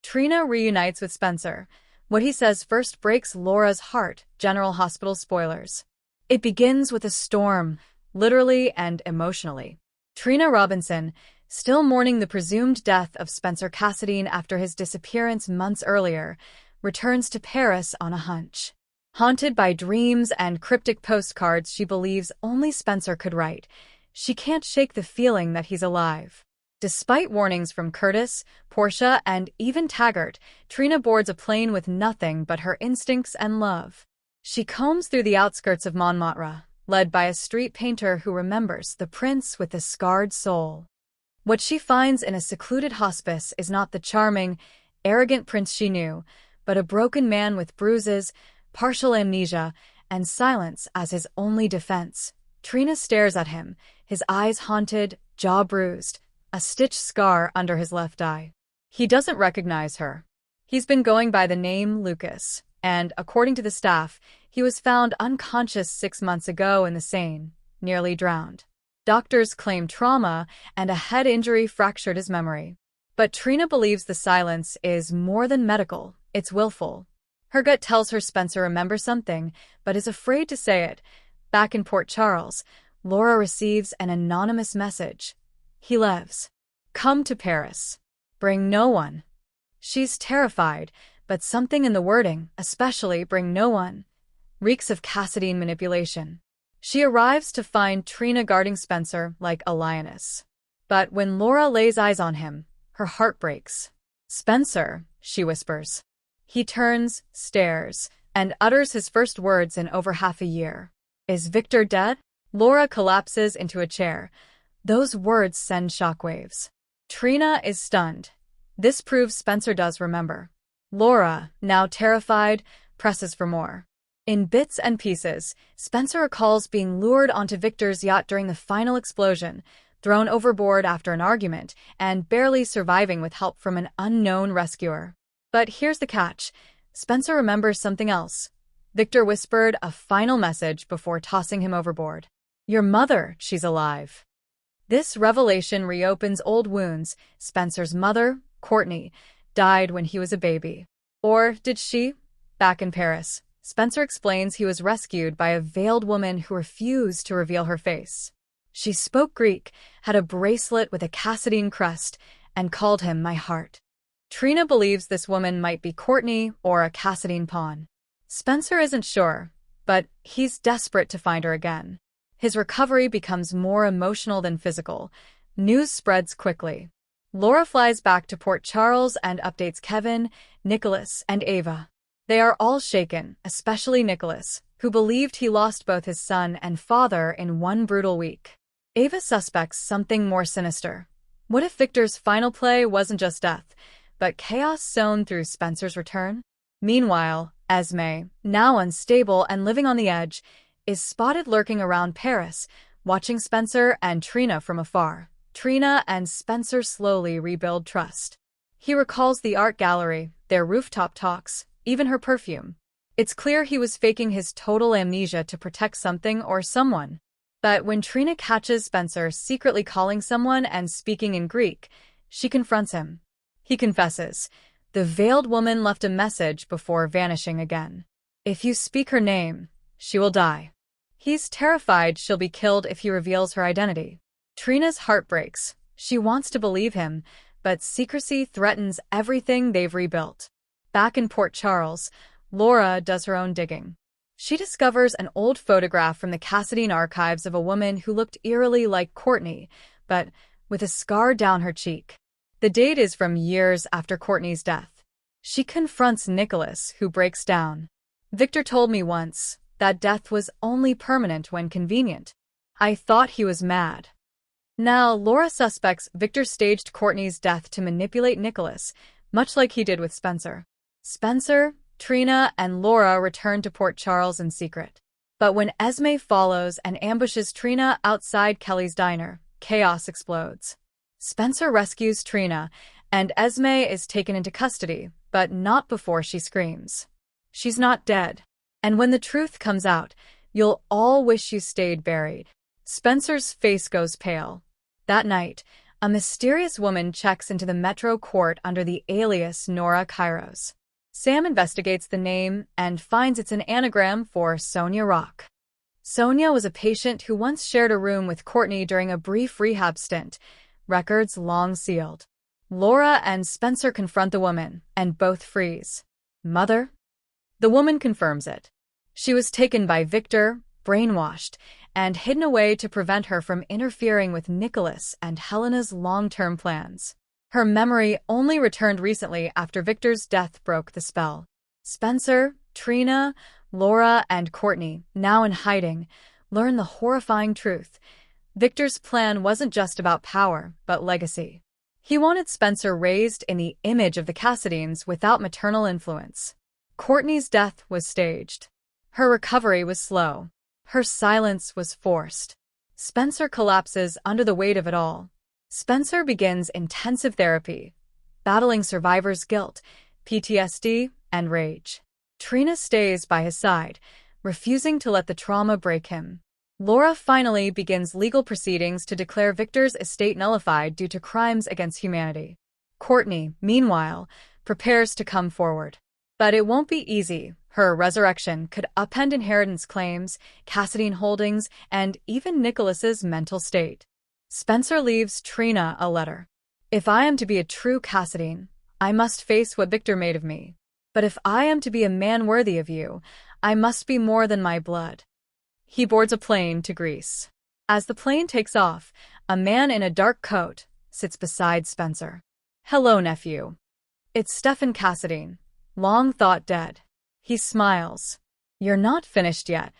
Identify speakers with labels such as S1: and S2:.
S1: Trina reunites with Spencer. What he says first breaks Laura's heart. General Hospital spoilers. It begins with a storm, literally and emotionally. Trina Robinson, still mourning the presumed death of Spencer Cassadine after his disappearance months earlier, returns to Paris on a hunch. Haunted by dreams and cryptic postcards she believes only Spencer could write, she can't shake the feeling that he's alive. Despite warnings from Curtis, Portia, and even Taggart, Trina boards a plane with nothing but her instincts and love. She combs through the outskirts of Montmartre, led by a street painter who remembers the prince with the scarred soul. What she finds in a secluded hospice is not the charming, arrogant prince she knew, but a broken man with bruises, partial amnesia, and silence as his only defense. Trina stares at him, his eyes haunted, jaw bruised, a stitched scar under his left eye. He doesn't recognize her. He's been going by the name Lucas, and, according to the staff, he was found unconscious 6 months ago in the Seine, nearly drowned. Doctors claim trauma, and a head injury fractured his memory. But Trina believes the silence is more than medical, it's willful. Her gut tells her Spencer remembers something, but is afraid to say it. Back in Port Charles, Laura receives an anonymous message. He lives. Come to Paris. Bring no one. She's terrified, but something in the wording, especially bring no one, reeks of Cassadine manipulation. She arrives to find Trina guarding Spencer like a lioness. But when Laura lays eyes on him, her heart breaks. Spencer, she whispers. He turns, stares, and utters his first words in over half a year. Is Victor dead? Laura collapses into a chair. Those words send shockwaves. Trina is stunned. This proves Spencer does remember. Laura, now terrified, presses for more. In bits and pieces, Spencer recalls being lured onto Victor's yacht during the final explosion, thrown overboard after an argument, and barely surviving with help from an unknown rescuer. But here's the catch. Spencer remembers something else. Victor whispered a final message before tossing him overboard. Your mother, she's alive. This revelation reopens old wounds. Spencer's mother, Courtney, died when he was a baby. Or did she? Back in Paris, Spencer explains he was rescued by a veiled woman who refused to reveal her face. She spoke Greek, had a bracelet with a Cassadine crest, and called him my heart. Trina believes this woman might be Courtney or a Cassadine pawn. Spencer isn't sure, but he's desperate to find her again. His recovery becomes more emotional than physical. News spreads quickly. Laura flies back to Port Charles and updates Kevin, Nicholas, and Ava. They are all shaken, especially Nicholas, who believed he lost both his son and father in one brutal week. Ava suspects something more sinister. What if Victor's final play wasn't just death, but chaos sown through Spencer's return? Meanwhile, Esme, now unstable and living on the edge, is spotted lurking around Paris, watching Spencer and Trina from afar. Trina and Spencer slowly rebuild trust. He recalls the art gallery, their rooftop talks, even her perfume. It's clear he was faking his total amnesia to protect something or someone. But when Trina catches Spencer secretly calling someone and speaking in Greek, she confronts him. He confesses. The veiled woman left a message before vanishing again. If you speak her name, she will die. He's terrified she'll be killed if he reveals her identity. Trina's heart breaks. She wants to believe him, but secrecy threatens everything they've rebuilt. Back in Port Charles, Laura does her own digging. She discovers an old photograph from the Cassadine archives of a woman who looked eerily like Courtney, but with a scar down her cheek. The date is from years after Courtney's death. She confronts Nicholas, who breaks down. Victor told me once that death was only permanent when convenient. I thought he was mad. Now, Laura suspects Victor staged Courtney's death to manipulate Nicholas, much like he did with Spencer. Spencer, Trina, and Laura return to Port Charles in secret. But when Esme follows and ambushes Trina outside Kelly's diner, chaos explodes. Spencer rescues Trina, and Esme is taken into custody, but not before she screams. She's not dead. And when the truth comes out, you'll all wish you stayed buried. Spencer's face goes pale. That night, A mysterious woman checks into the Metro court under the alias Nora Kairos. Sam investigates the name and finds it's an anagram for Sonia Rock. Sonia was a patient who once shared a room with Courtney during a brief rehab stint, records long sealed. Laura and Spencer confront the woman, and both freeze. Mother? The woman confirms it. She was taken by Victor, brainwashed, and hidden away to prevent her from interfering with Nicholas and Helena's long-term plans. Her memory only returned recently after Victor's death broke the spell. Spencer, Trina, Laura, and Courtney, now in hiding, learn the horrifying truth. Victor's plan wasn't just about power, but legacy. He wanted Spencer raised in the image of the Cassidines without maternal influence. Courtney's death was staged. Her recovery was slow. Her silence was forced. Spencer collapses under the weight of it all. Spencer begins intensive therapy, battling survivor's guilt, PTSD, and rage. Trina stays by his side, refusing to let the trauma break him. Laura finally begins legal proceedings to declare Victor's estate nullified due to crimes against humanity. Courtney, meanwhile, prepares to come forward. But it won't be easy. Her resurrection could upend inheritance claims, Cassidine holdings, and even Nicholas's mental state. Spencer leaves Trina a letter. If I am to be a true Cassidine, I must face what Victor made of me. But if I am to be a man worthy of you, I must be more than my blood. He boards a plane to Greece. As the plane takes off, a man in a dark coat sits beside Spencer. Hello, nephew. It's Stefan Cassidine, long thought dead. He smiles. You're not finished yet.